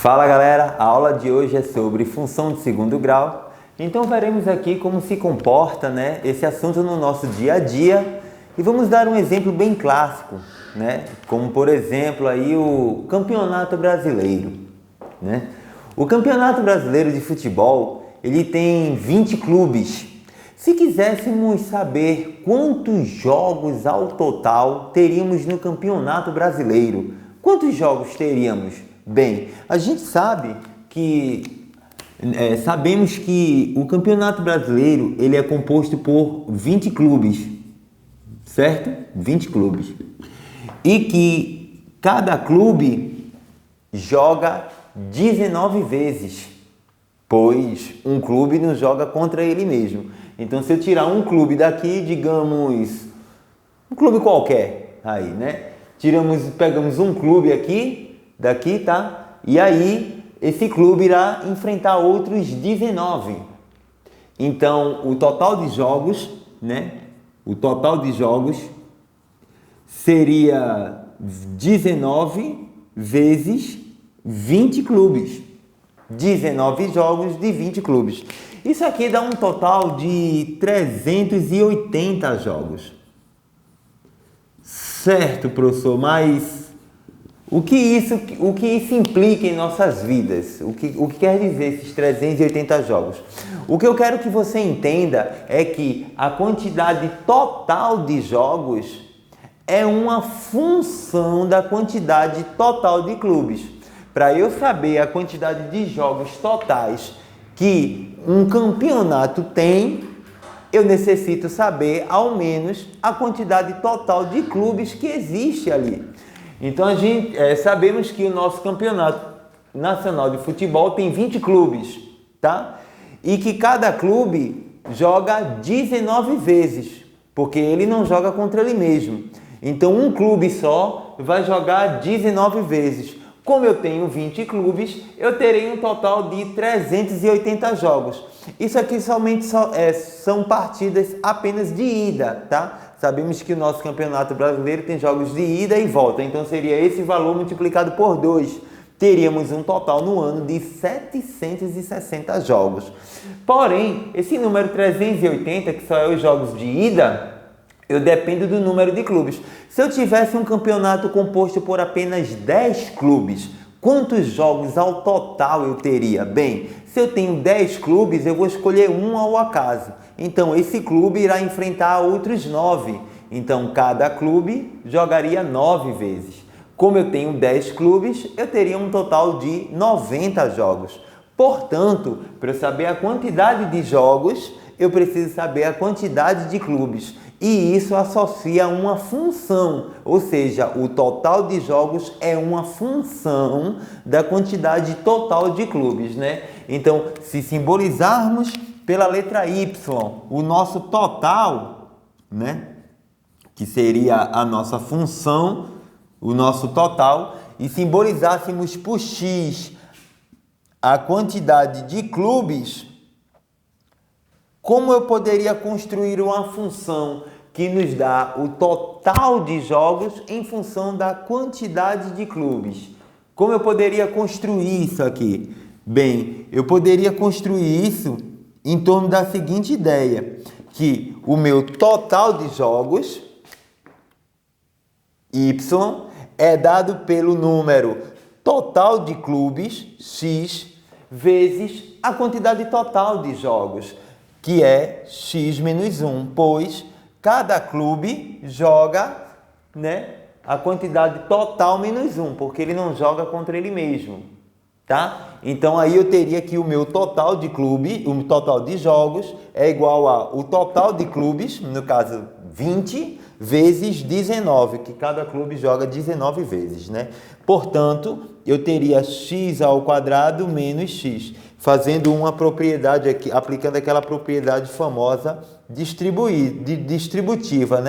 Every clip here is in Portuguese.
Fala galera, a aula de hoje é sobre função de segundo grau. Então veremos aqui como se comporta, esse assunto no nosso dia a dia e vamos dar um exemplo bem clássico, como por exemplo aí o Campeonato Brasileiro. O Campeonato Brasileiro de Futebol, ele tem 20 clubes. Se quiséssemos saber quantos jogos ao total teríamos no Campeonato Brasileiro, quantos jogos teríamos? Bem, a gente sabe que sabemos que o Campeonato Brasileiro ele é composto por 20 clubes, certo? 20 clubes. E que cada clube joga 19 vezes, pois um clube não joga contra ele mesmo. Então, se eu tirar um clube daqui, digamos, um clube qualquer, aí, pegamos um clube daqui, tá? E aí, esse clube irá enfrentar outros 19. Então, o total de jogos, O total de jogos seria 19 vezes 20 clubes. 19 jogos de 20 clubes. Isso aqui dá um total de 380 jogos. Certo, professor, mas o que isso implica em nossas vidas? O que quer dizer esses 380 jogos? O que eu quero que você entenda é que a quantidade total de jogos é uma função da quantidade total de clubes. Para eu saber a quantidade de jogos totais que um campeonato tem, eu necessito saber ao menos a quantidade total de clubes que existe ali. Então sabemos que o nosso campeonato nacional de futebol tem 20 clubes, tá? E que cada clube joga 19 vezes, porque ele não joga contra ele mesmo. Então um clube só vai jogar 19 vezes. Como eu tenho 20 clubes, eu terei um total de 380 jogos. Isso aqui somente são partidas apenas de ida, tá? Sabemos que o nosso Campeonato Brasileiro tem jogos de ida e volta, então seria esse valor multiplicado por 2. Teríamos um total no ano de 760 jogos. Porém, esse número 380, que só é os jogos de ida, eu dependo do número de clubes. Se eu tivesse um campeonato composto por apenas 10 clubes, quantos jogos ao total eu teria? Bem, se eu tenho 10 clubes, eu vou escolher um ao acaso. Então, esse clube irá enfrentar outros 9. Então, cada clube jogaria 9 vezes. Como eu tenho 10 clubes, eu teria um total de 90 jogos. Portanto, para eu saber a quantidade de jogos, eu preciso saber a quantidade de clubes. E isso associa a uma função, ou seja, o total de jogos é uma função da quantidade total de clubes, Então, se simbolizarmos pela letra Y o nosso total, que seria a nossa função, o nosso total, e simbolizássemos por X a quantidade de clubes, como eu poderia construir uma função que nos dá o total de jogos em função da quantidade de clubes? Como eu poderia construir isso aqui? Bem, eu poderia construir isso em torno da seguinte ideia, que o meu total de jogos, Y, é dado pelo número total de clubes, X, vezes a quantidade total de jogos, que é X menos 1, pois cada clube joga a quantidade total menos 1, porque ele não joga contra ele mesmo, tá? Então aí eu teria que o meu total de o total de jogos é igual ao total de clubes, no caso 20, vezes 19, que cada clube joga 19 vezes, Portanto, eu teria x ao quadrado menos x, fazendo uma propriedade aqui, aplicando aquela propriedade famosa distributiva,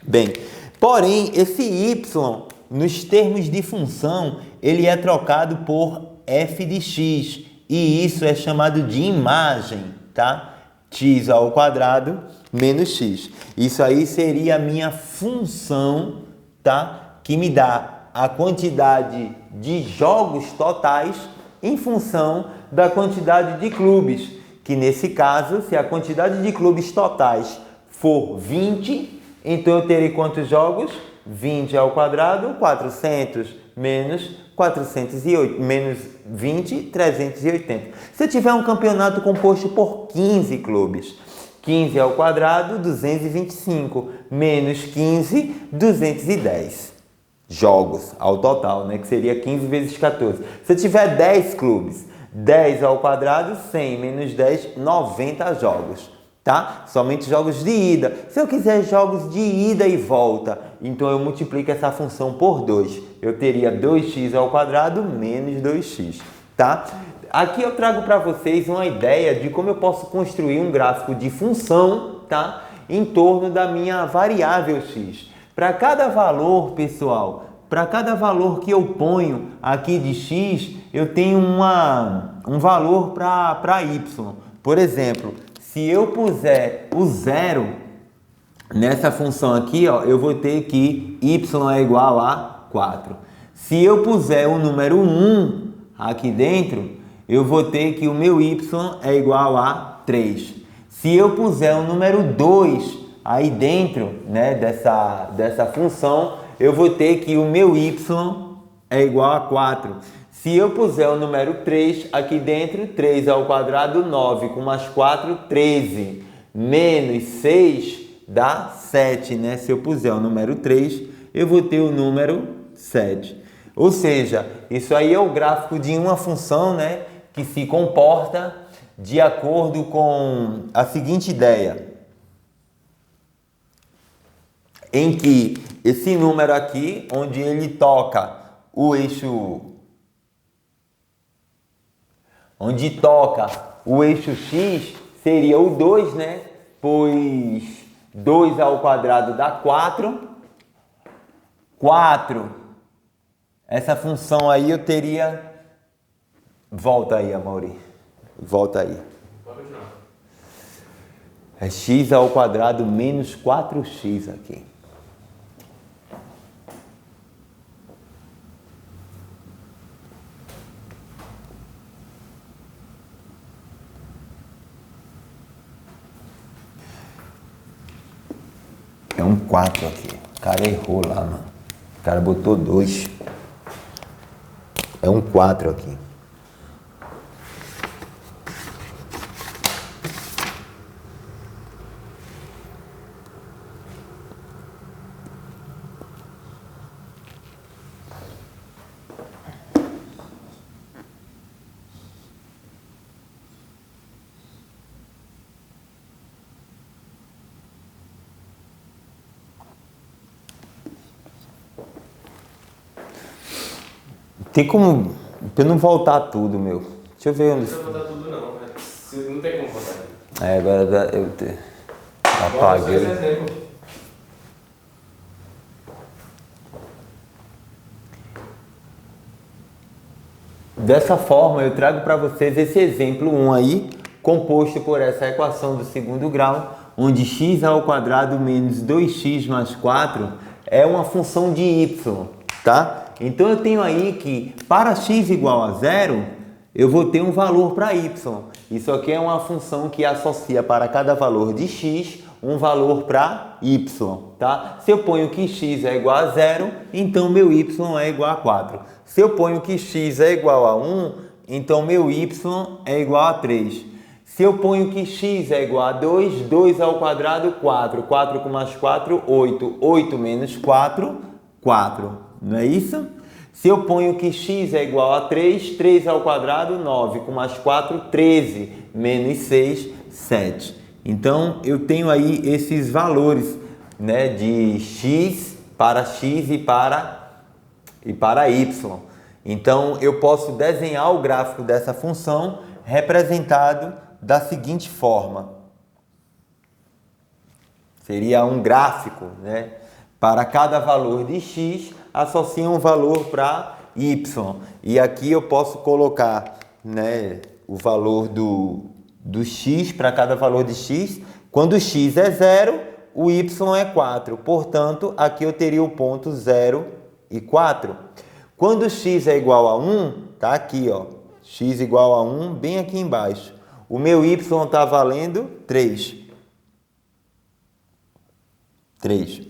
Bem, porém, esse y, nos termos de função, ele é trocado por f de x, e isso é chamado de imagem, tá? X ao quadrado menos x. Isso aí seria a minha função, tá? Que me dá a quantidade de jogos totais em função da quantidade de clubes, que nesse caso, se a quantidade de clubes totais for 20, então eu terei quantos jogos? 20 ao quadrado, 400 menos 408, menos 20, 380. Se eu tiver um campeonato composto por 15 clubes, 15 ao quadrado, 225, menos 15, 210 jogos ao total, né? Que seria 15 vezes 14. Se eu tiver 10 clubes, 10 ao quadrado, 100, menos 10, 90 jogos, tá? Somente jogos de ida. Se eu quiser jogos de ida e volta, então eu multiplico essa função por 2. Eu teria 2x ao quadrado menos 2x, tá? Aqui eu trago para vocês uma ideia de como eu posso construir um gráfico de função, tá? Em torno da minha variável x. Para cada valor, pessoal, para cada valor que eu ponho aqui de x, eu tenho um valor para y. Por exemplo, se eu puser o 0 nessa função aqui, ó, eu vou ter que y é igual a 4. Se eu puser o número 1 aqui dentro, eu vou ter que o meu y é igual a 3. Se eu puser o número 2 aí dentro, né, dessa função, eu vou ter que o meu y é igual a 4. Se eu puser o número 3 aqui dentro, 3 ao quadrado, 9, com mais 4, 13, menos 6 dá 7, né? Se eu puser o número 3, eu vou ter o número 7. Ou seja, isso aí é o gráfico de uma função, né, que se comporta de acordo com a seguinte ideia, em que esse número aqui, onde ele toca o eixo, x, seria o 2, né? Pois 2 ao quadrado dá 4. 4. Essa função aí eu teria... Volta aí, Amaury. Volta aí. É x ao quadrado menos 4x aqui. É um 4 aqui. O cara errou lá, mano. O cara botou 2. É um 4 aqui. Tem como... Pra eu não voltar tudo, meu. Deixa eu ver onde... Não vai voltar tudo não, né? Não tem como voltar. É, agora eu apaguei. Dessa forma, eu trago para vocês esse exemplo 1 aí, composto por essa equação do segundo grau, onde x ao quadrado menos 2x mais 4 é uma função de y, tá? Então eu tenho aí que para x igual a 0, eu vou ter um valor para y. Isso aqui é uma função que associa para cada valor de x um valor para y, tá? Se eu ponho que x é igual a 0, então meu y é igual a 4. Se eu ponho que x é igual a 1, então meu y é igual a 3. Se eu ponho que x é igual a 2, 2 ao quadrado, 4. 4 com mais 4, 8. 8 menos 4, 4. Não é isso? Se eu ponho que x é igual a 3, 3 ao quadrado, 9. Com mais 4, 13. Menos 6, 7. Então, eu tenho aí esses valores, né, de x e para y. Então, eu posso desenhar o gráfico dessa função representado da seguinte forma. Seria um gráfico, né? Para cada valor de x, associa um valor para y. E aqui eu posso colocar, né, o valor do x para cada valor de x. Quando o x é 0, o y é 4. Portanto, aqui eu teria o ponto 0, e 4, quando x é igual a 1, tá aqui, ó, x igual a 1, bem aqui embaixo. O meu y está valendo 3. 3.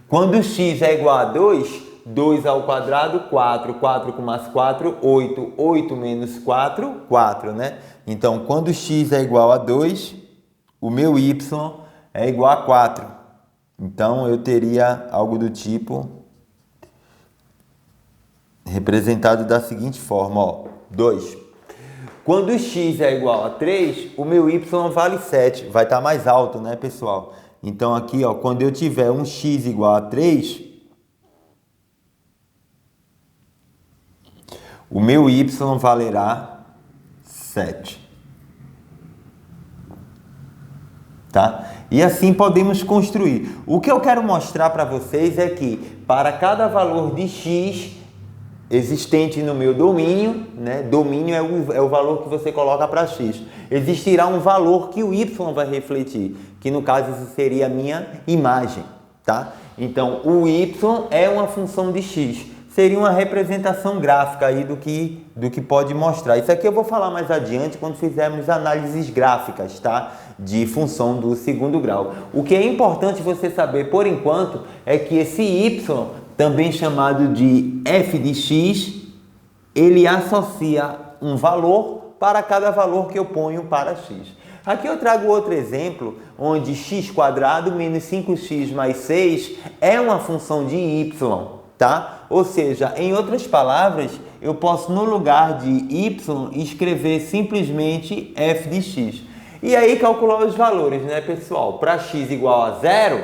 Quando x é igual a 2, 2 ao quadrado, 4. 4 com mais 4, 8. 8 menos 4, 4, né? Então, quando x é igual a 2, o meu y é igual a 4. Então, eu teria algo do tipo representado da seguinte forma, ó, 2. Quando x é igual a 3, o meu y vale 7. Vai estar mais alto, né, pessoal? Então, aqui, ó, quando eu tiver um x igual a 3, o meu y valerá 7. Tá? E assim podemos construir. O que eu quero mostrar para vocês é que para cada valor de x existente no meu domínio, né? Domínio é o valor que você coloca para x. Existirá um valor que o y vai refletir, que no caso isso seria a minha imagem, tá? Então, o y é uma função de x. Seria uma representação gráfica aí do que pode mostrar. Isso aqui eu vou falar mais adiante quando fizermos análises gráficas, tá? De função do segundo grau. O que é importante você saber por enquanto é que esse y, também chamado de f de x, ele associa um valor para cada valor que eu ponho para x. Aqui eu trago outro exemplo, onde x² menos 5x mais 6 é uma função de y, tá? Ou seja, em outras palavras, eu posso no lugar de y escrever simplesmente f de x. E aí calcular os valores, né, pessoal? Para x igual a 0,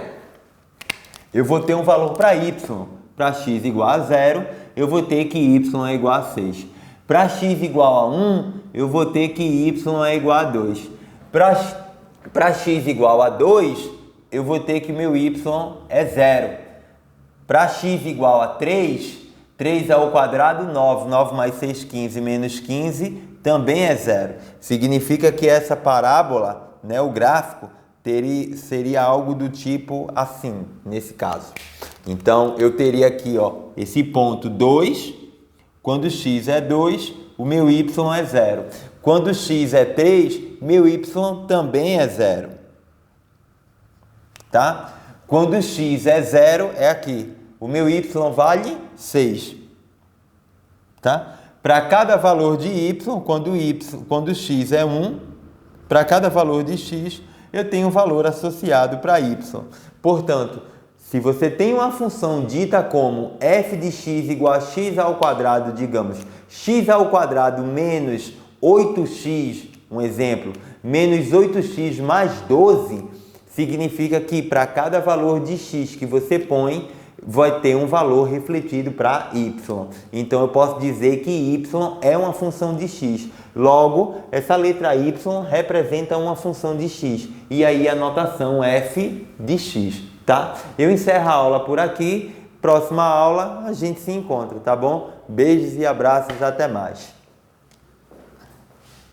eu vou ter um valor para y. Para x igual a 0, eu vou ter que y é igual a 6. Para x igual a 1, eu vou ter que y é igual a 2. Para x igual a 2, eu vou ter que meu y é 0. Para x igual a 3, 3 ao quadrado, 9. 9 mais 6, 15, menos 15, também é 0. Significa que essa parábola, né, o gráfico, seria algo do tipo assim, nesse caso. Então, eu teria aqui, ó, esse ponto 2, quando x é 2, o meu y é 0. Quando x é 3, meu y também é 0. Tá? Quando x é 0, é aqui. O meu y vale 6. Tá? Para cada valor de y, quando x é 1, para cada valor de x, eu tenho um valor associado para y. Portanto, se você tem uma função dita como f de x igual a x ao quadrado, digamos, x ao quadrado menos 8x, um exemplo, menos 8x mais 12, significa que para cada valor de x que você põe, vai ter um valor refletido para y. Então, eu posso dizer que y é uma função de x. Logo, essa letra y representa uma função de x. E aí, a notação f de x, tá? Eu encerro a aula por aqui. Próxima aula, a gente se encontra, tá bom? Beijos e abraços. Até mais.